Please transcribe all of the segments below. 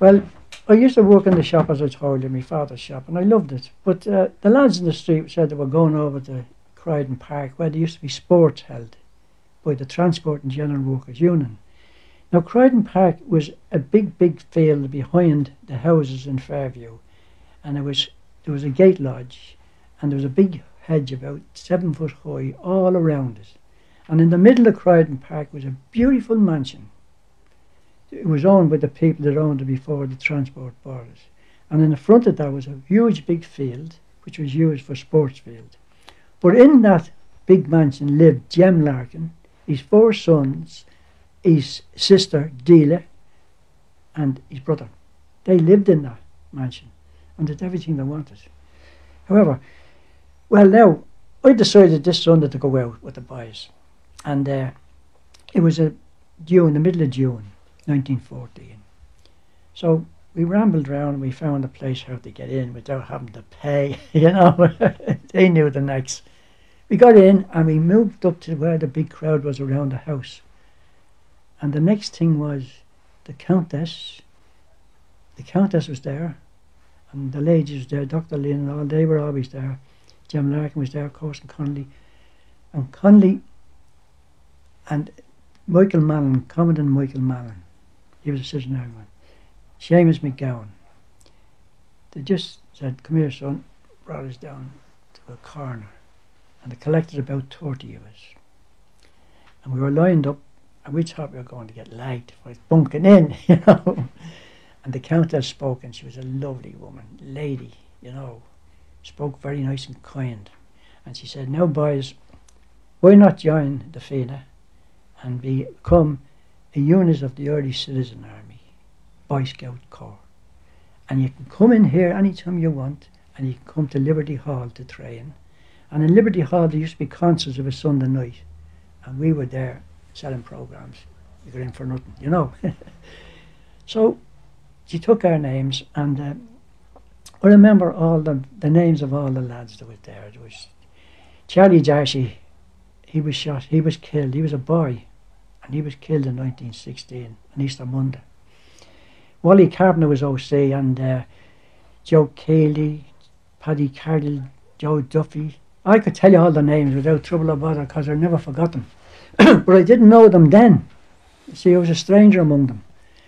Well, I used to work in the shop, as I told you, my father's shop, and I loved it. But the lads in the street said they were going over to Croydon Park, where there used to be sports held by the Transport and General Workers Union. Now, Croydon Park was a big, big field behind the houses in Fairview, and there was a gate lodge, and there was a big hedge about 7 foot high all around it. And in the middle of Croydon Park was a beautiful mansion. It was owned by the people that owned it before the transport bought it. And in the front of that was a huge big field, which was used for sports field. But in that big mansion lived James Larkin, his 4 sons, his sister Deela, and his brother. They lived in that mansion and did everything they wanted. However, well, now I decided this Sunday to go out with the boys, and it was in the middle of June 1914. So we rambled around and we found a place how to get in without having to pay, you know. They knew the next. We got in and we moved up to where the big crowd was around the house. And the next thing was the Countess. The Countess was there, and the ladies was there, Dr. Lynn and all, they were always there. James Larkin was there, of course, and Connolly. And Connolly and Michael Mallon, Commandant Michael Mallon, he was a citizen army. Seamus McGowan. They just said, come here, son, brought us down to a corner. And they collected about 30 of us. And we were lined up, and we thought we were going to get lagged for bunking in, you know. And the Countess spoke, and she was a lovely woman, lady, you know, spoke very nice and kind. And she said, now boys, why not join the Fianna and become a unit of the early citizen army, Boy Scout Corps. And you can come in here anytime you want, and you can come to Liberty Hall to train. And in Liberty Hall there used to be concerts of a Sunday night, and we were there selling programmes. We got in for nothing, you know. So she took our names, and I remember all the names of all the lads that was there. There was Charlie Darcy, he was shot, he was killed, he was a boy, and he was killed in 1916 on Easter Monday. Wally Carpenter was OC, and Joe Cayley, Paddy Cardle, Joe Duffy. I could tell you all the names without trouble or bother, because I never forgot them. But I didn't know them then. You see, I was a stranger among them.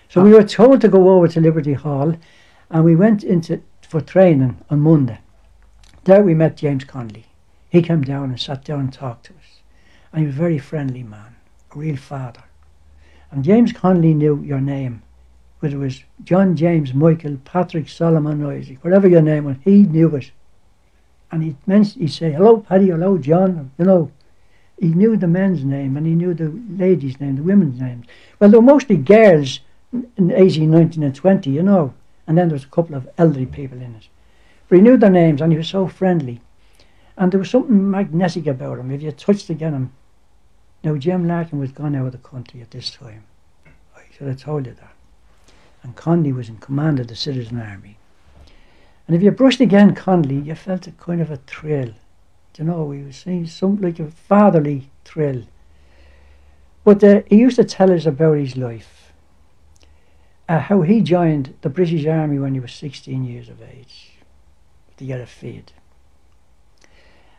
So we were told to go over to Liberty Hall, and we went into for training on Monday. There we met James Connolly. He came down and sat down and talked to us. And he was a very friendly man, a real father. And James Connolly knew your name, whether it was John, James, Michael, Patrick, Solomon, Isaac, whatever your name was, he knew it. And he'd say, hello Paddy, hello John, you know. He knew the men's name, and he knew the ladies' name, the women's names. Well, they were mostly girls in 18, 19 and 20, you know. And then there was a couple of elderly people in it. But he knew their names, and he was so friendly. And there was something magnetic about him. If you touched again him. Now, Jim Larkin was gone out of the country at this time. I should have told you that. And Connolly was in command of the Citizen Army. And if you brushed again Connolly, you felt a kind of a thrill. You know, he was saying something like a fatherly thrill. But he used to tell us about his life. How he joined the British Army when he was 16 years of age to get a feed.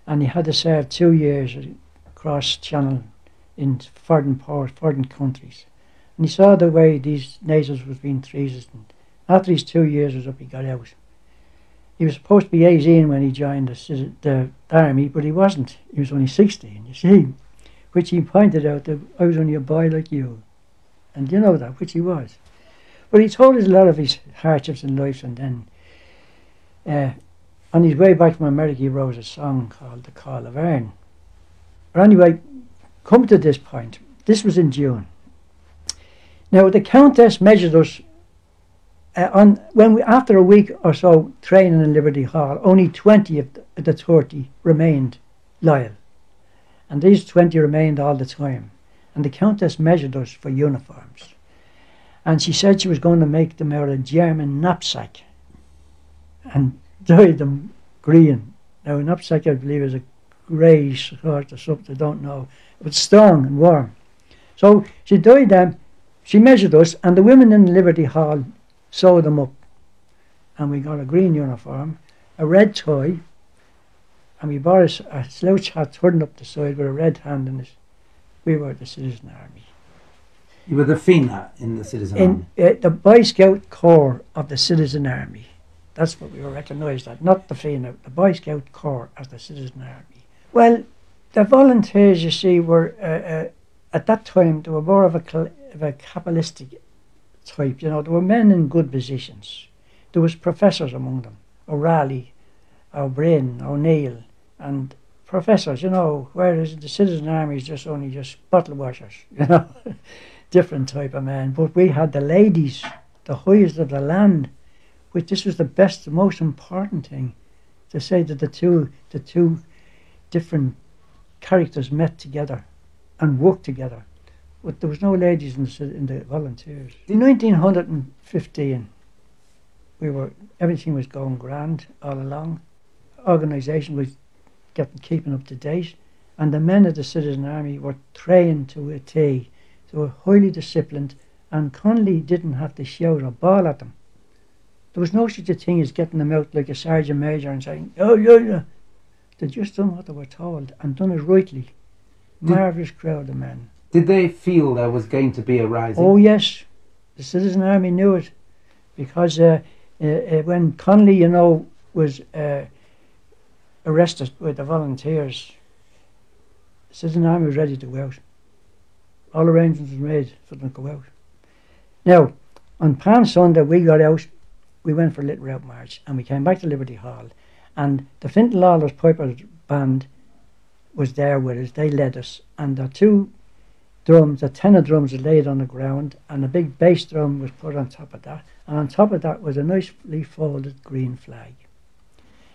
And he had to serve 2 years across Channel in foreign countries. And he saw the way these natives was being treated. And after his 2 years was up, he got out. He was supposed to be 18 when he joined the army, but he wasn't. He was only 16, you see. Which he pointed out that I was only a boy like you. And you know that, which he was. But he told us a lot of his hardships in life, and then on his way back from America he wrote a song called The Call of Erin. But anyway, come to this point. This was in June. Now the Countess measured us after a week or so training in Liberty Hall, only 20 of the 30 remained loyal. And these 20 remained all the time. And the Countess measured us for uniforms. And she said she was going to make them out of German knapsack and dyed them green. Now a knapsack, I believe, is a grey sort of something, I don't know. It was strong and warm. So she dyed them, she measured us, and the women in Liberty Hall sewed them up, and we got a green uniform, a red tie, and we bought a slouch hat turned up the side with a red hand in it. We were the Citizen Army. You were the FINA in the Citizen Army? The Boy Scout Corps of the Citizen Army. That's what we were recognised at, not the FINA, the Boy Scout Corps as the Citizen Army. Well, the volunteers, you see, were, at that time, they were more of a capitalistic type, you know. There were men in good positions. There was professors among them, O'Reilly, O'Brien, O'Neill, and professors, you know, whereas the Citizen Army is just bottle washers, you know, different type of men. But we had the ladies, the highest of the land, which this was the best, the most important thing, to say that the two different characters met together and worked together. But there was no ladies in the volunteers. In 1915, everything was going grand all along. Organisation was keeping up to date, and the men of the Citizen Army were trained to a T. They were highly disciplined, and Connolly didn't have to shout or bawl at them. There was no such a thing as getting them out like a sergeant major and saying, "Oh, yeah." They just done what they were told and done it rightly. Marvellous crowd of men. Did they feel there was going to be a rising? Oh yes, the Citizen Army knew it, because when Connolly, you know, was arrested by the volunteers, the Citizen Army was ready to go out. All arrangements were made for them to go out. Now, on Palm Sunday we got out, we went for a little route march, and we came back to Liberty Hall, and the Fintan Lawless Pipers Band was there with us. They led us, and the two drums, the tenor drums were laid on the ground, and a big bass drum was put on top of that, and on top of that was a nicely folded green flag.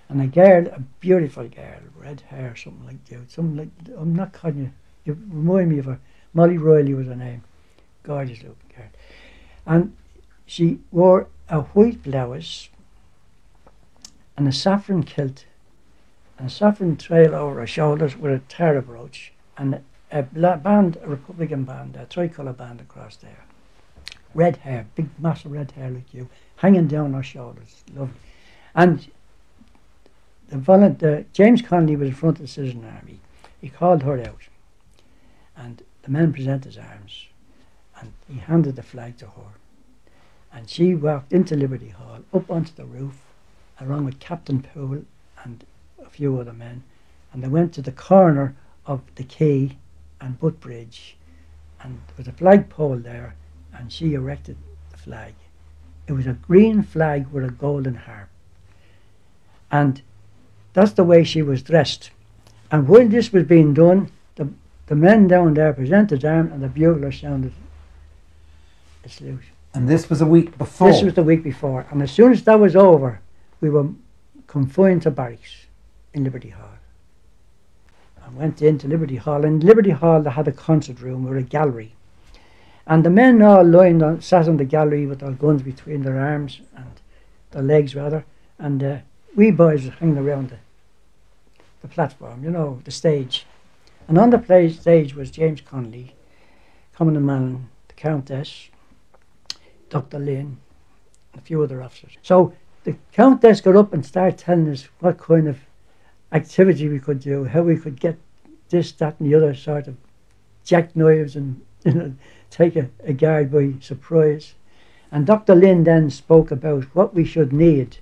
And a girl, a beautiful girl, red hair, something like that, I'm not calling you remind me of her, Molly Riley was her name, gorgeous looking girl. And she wore a white blouse and a saffron kilt and a saffron trail over her shoulders with a tara brooch, and a Republican band, a tricolour band across there. Red hair, big massive red hair like you, hanging down her shoulders, lovely. And James Connolly was in front of the Citizen Army. He called her out, and the men presented his arms, and he handed the flag to her, and she walked into Liberty Hall, up onto the roof, along with Captain Poole and a few other men, and they went to the corner of the quay and Butt Bridge, and there was a flagpole there, and she erected the flag. It was a green flag with a golden harp, and that's the way she was dressed. And while this was being done, the men down there presented arms, and the bugler sounded a salute. And this was a week before? This was the week before, and as soon as that was over, we were confined to barracks in Liberty Hall. I went into Liberty Hall. In Liberty Hall they had a concert room or a gallery, and the men all sat on the gallery with their guns between their arms and their legs rather, and we boys were hanging around the platform, you know, the stage. And on the stage was James Connolly, Commandant Mallon, the Countess, Dr. Lynn, and a few other officers. So the Countess got up and started telling us what kind of activity we could do, how we could get this, that and the other sort of jackknives and, you know, take a guard by surprise. And Dr. Lynn then spoke about what we should need: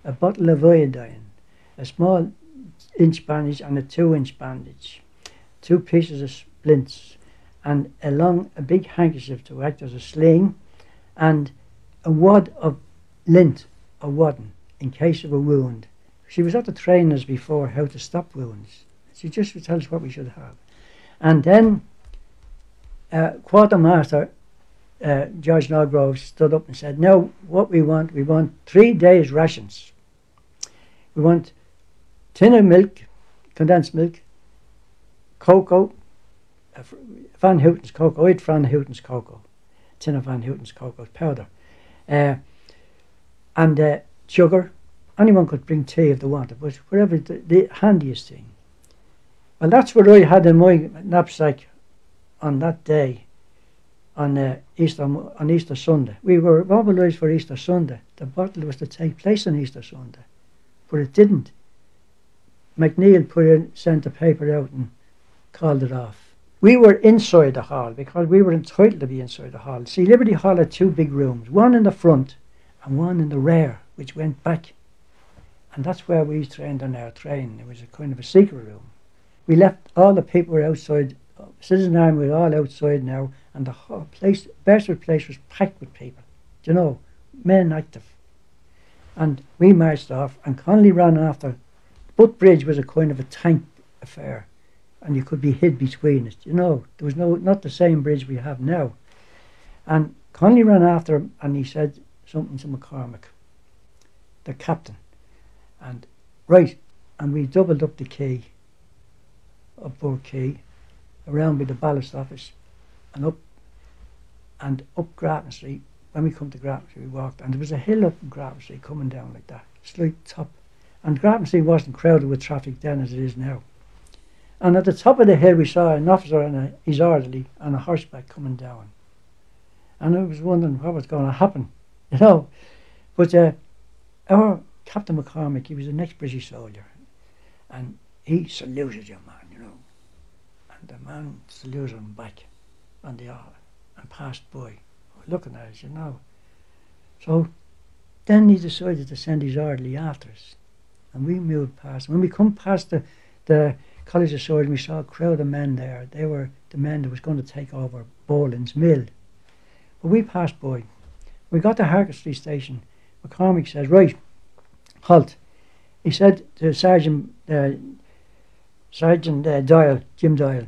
a bottle of iodine, a small inch bandage and a 2-inch bandage, 2 pieces of splints, and a big handkerchief to act as a sling, and a wad of lint or wadding in case of a wound. She was at the train us before how to stop wounds. She just would tell us what we should have. And then Quartermaster George Norgove stood up and said, "Now what we want 3 days rations. We want tin of milk, condensed milk, cocoa, Van Houten's cocoa, I had Van Houten's cocoa, tin of Van Houten's cocoa powder, and sugar. Anyone could bring tea if they wanted, but whatever the handiest thing." Well, that's what I had in my knapsack on that day, on Easter Sunday. We were mobilised for Easter Sunday. The battle was to take place on Easter Sunday, but it didn't. McNeil sent the paper out and called it off. We were inside the hall because we were entitled to be inside the hall. See, Liberty Hall had two big rooms, one in the front and one in the rear, which went back. And that's where we trained on our training. It was a kind of a secret room. We left all the people were outside. Citizen Army were all outside now, and the whole place, Beresford Place, was packed with people. Do you know, men active. And we marched off, and Connolly ran after. Butt Bridge was a kind of a tank affair, and you could be hid between it. You know, there was not the same bridge we have now. And Connolly ran after him, and he said something to McCormick, the captain. And and we doubled up the quay, up Burke Quay, around by the ballast office, and up Grattan Street. When we come to Grattan Street, we walked, and there was a hill up in Grattan Street coming down like that, slight top. And Grattan Street wasn't crowded with traffic then as it is now. And at the top of the hill we saw an officer and his orderly on a horseback coming down. And I was wondering what was going to happen, you know. But our Captain McCormick, he was an ex-British soldier, and he saluted your man, you know. And the man saluted him back on the aisle and passed by, looking at us, you know. So then he decided to send his orderly after us. And we moved past. When we come past the College of Swords, we saw a crowd of men there. They were the men that was going to take over Boland's mill. But we passed by. We got to Harker Street Station. McCormick says, right, halt. He said to Sergeant Doyle, Jim Doyle,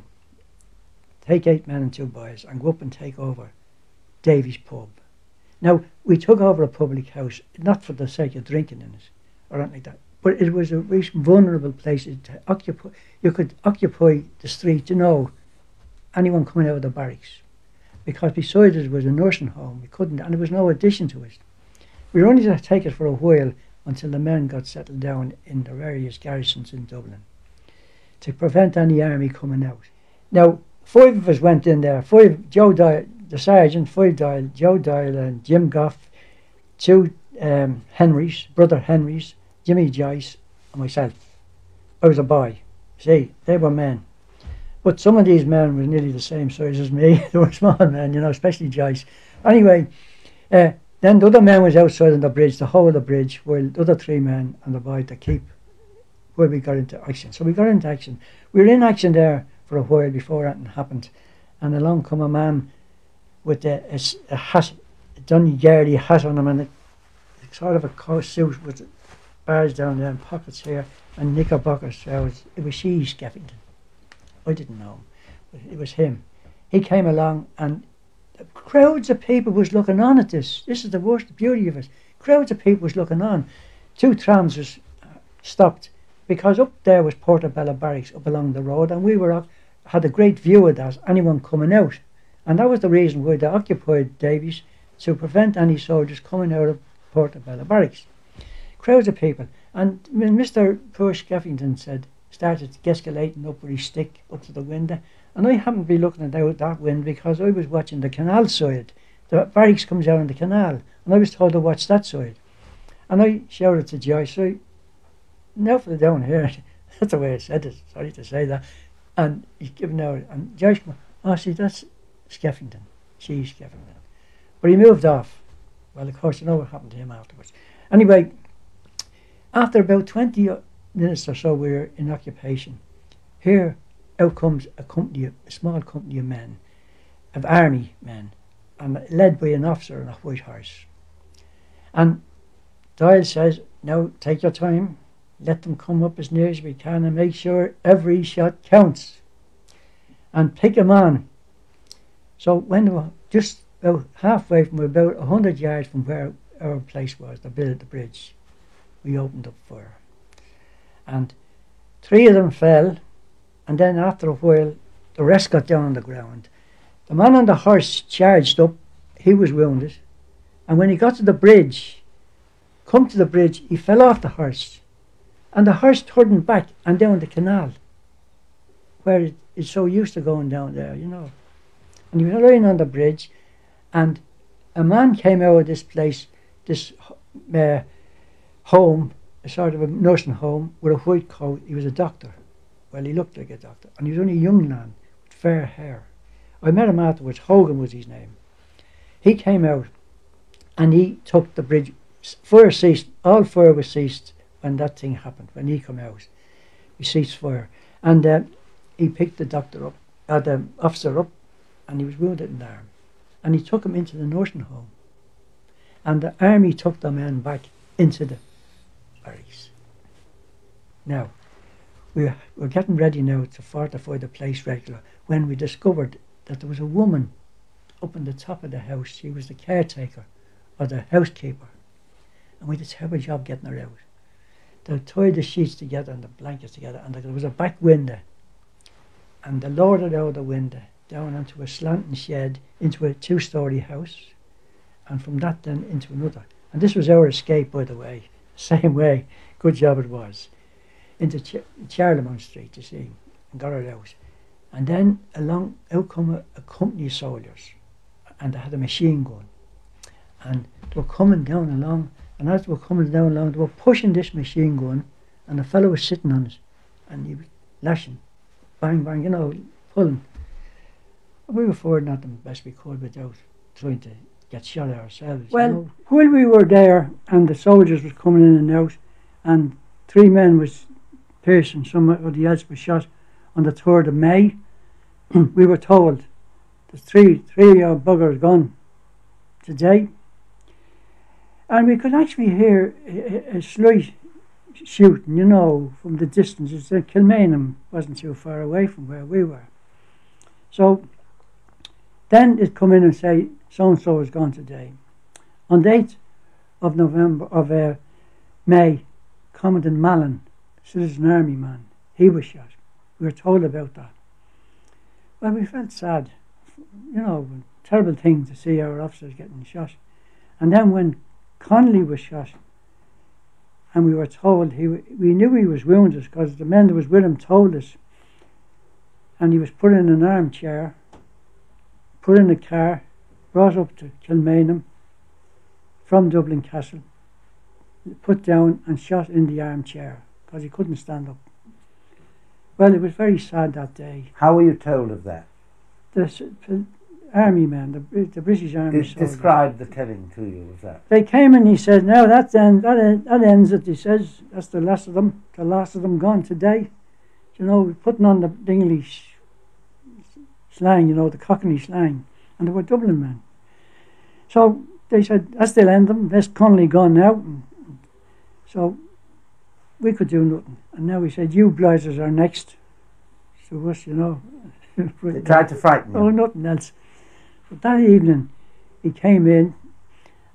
take 8 men and 2 boys and go up and take over Davy's pub. Now, we took over a public house, not for the sake of drinking in it or anything like that, but it was a very vulnerable place to occupy. You could occupy the street, you know, anyone coming out of the barracks. Because beside it was a nursing home, we couldn't, and there was no addition to it. We were only to take it for a while until the men got settled down in the various garrisons in Dublin to prevent any army coming out. Now, 5 of us went in there. 5, Joe Doyle, the sergeant, 5 Doyle, Joe Doyle and Jim Goff, 2 Henrys, brother Henrys, Jimmy Joyce and myself. I was a boy. See, they were men. But some of these men were nearly the same size as me. They were small men, you know, especially Joyce. Anyway, then the other man was outside on the bridge, the whole of the bridge, while the other 3 men and the boy to keep where we got into action. So we got into action. We were in action there for a while before anything happened. And along come a man with a hat, a Donegal hat on him, and a sort of a coat suit with bars down there and pockets here and knickerbockers. It was she, Skeffington. I didn't know him, but it was him. He came along and crowds of people was looking on at this. This is the worst beauty of it. Crowds of people was looking on. 2 trams was stopped because up there was Portobello Barracks up along the road, and we had a great view of that, anyone coming out. And that was the reason why they occupied Davies, to prevent any soldiers coming out of Portobello Barracks. Crowds of people. And when Mr. Poor Skeffington started gesticulating up with his stick up to the window, and I happened to be looking out that window because I was watching the canal side. The barracks comes out on the canal, and I was told to watch that side. And I shouted to Joyce, now for the down here. That's the way I said it, sorry to say that. And he's giving out, and Joyce came, oh, see, that's Skeffington. She's Skeffington. But he moved off. Well, of course, you know what happened to him afterwards. Anyway, after about 20 minutes or so, we were in occupation. Here out comes a small company of men, of army men, and led by an officer on a white horse. And Doyle says, now take your time, let them come up as near as we can and make sure every shot counts. And pick them on. So when they were just about halfway from about 100 yards from where our place was, the bridge, we opened up fire. And 3 of them fell, and then after a while the rest got down on the ground. The man on the horse charged up, he was wounded, and when he got to the bridge, he fell off the horse, and the horse turned back and down the canal, where it's so used to going down there, you know. And he was lying on the bridge, And a man came out of this place, this home, a sort of a nursing home, with a white coat. He was a doctor. Well, he looked like a doctor. And he was only a young man with fair hair. I met him afterwards. Hogan was his name. He came out and he took the bridge. Fire ceased. All fire was ceased when that thing happened, when he came out. We ceased fire. And he picked the doctor up, the officer up, and he was wounded in the arm. And he took him into the nursing home. And the army took the men back into the barracks. Now, we're getting ready now to fortify the place regular when we discovered that there was a woman up on the top of the house. She was the caretaker or the housekeeper. And we did a terrible job getting her out. They tied the sheets together and the blankets together, and there was a back window. And they lowered it out of the window down onto a slanting shed into a 2-story house, and from that then into another. And this was our escape, by the way, same way. Good job it was. Into Charlemont Street, you see, and got her out. And then out come a company of soldiers, and they had a machine gun. And they were coming down along, and as they were coming down along, they were pushing this machine gun, and the fellow was sitting on it, and he was lashing, bang, bang, you know, pulling. And we were forwarding at them best we could without trying to get shot ourselves. Well, you know? While we were there, and the soldiers was coming in and out, and 3 men was piercing, somebody else was shot on the 3rd of May, we were told there's three buggers gone today. And we could actually hear a slight shooting, you know, from the distance. Kilmainham wasn't too far away from where we were. So then they'd come in and say, so-and-so is gone today. On the 8th of May, Commandant Mallon, Citizen Army man, he was shot. We were told about that. Well, we felt sad, you know, terrible thing to see our officers getting shot. And then when Connolly was shot, and we were told, we knew he was wounded because the men that was with him told us, and he was put in an armchair, put in a car, brought up to Kilmainham from Dublin Castle, put down and shot in the armchair because he couldn't stand up. Well, it was very sad that day. How were you told of that? The army men, the British Army soldiers. Describe the telling to you of that. They came and he said, "Now that ends it." He says, "That's the last of them gone today." You know, putting on the English slang, you know, the Cockney slang, and they were Dublin men. So they said, "That still end them. That's Connolly gone now." And so we could do nothing. And now he said, "You blighters are next." So us, you know. They tried to frighten you. Oh, nothing else. But that evening, he came in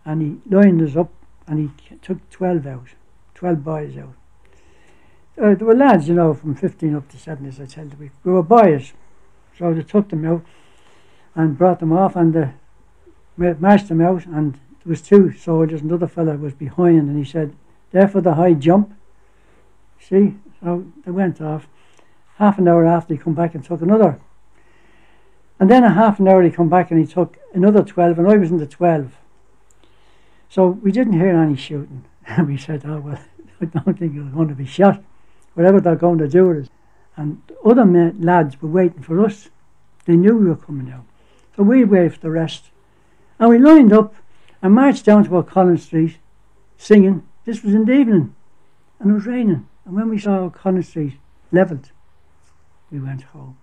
and he lined us up and he took 12 boys out. There were lads, you know, from 15 up to 7, as I tell you. We were boys. So they took them out and brought them off and marched them out, and there was 2 soldiers, and the other fella was behind, and he said, "There for the high jump." See? So they went off. Half an hour after, he come back and took another. And then a half an hour he come back and he took another 12, and I was in the 12. So we didn't hear any shooting. And we said, "Oh, well, I don't think you're going to be shot. Whatever they're going to do with us." And other lads were waiting for us. They knew we were coming out. So we waited for the rest. And we lined up and marched down to O'Connell Street singing. This was in the evening. And it was raining. And when we saw O'Connell Street levelled, we went home.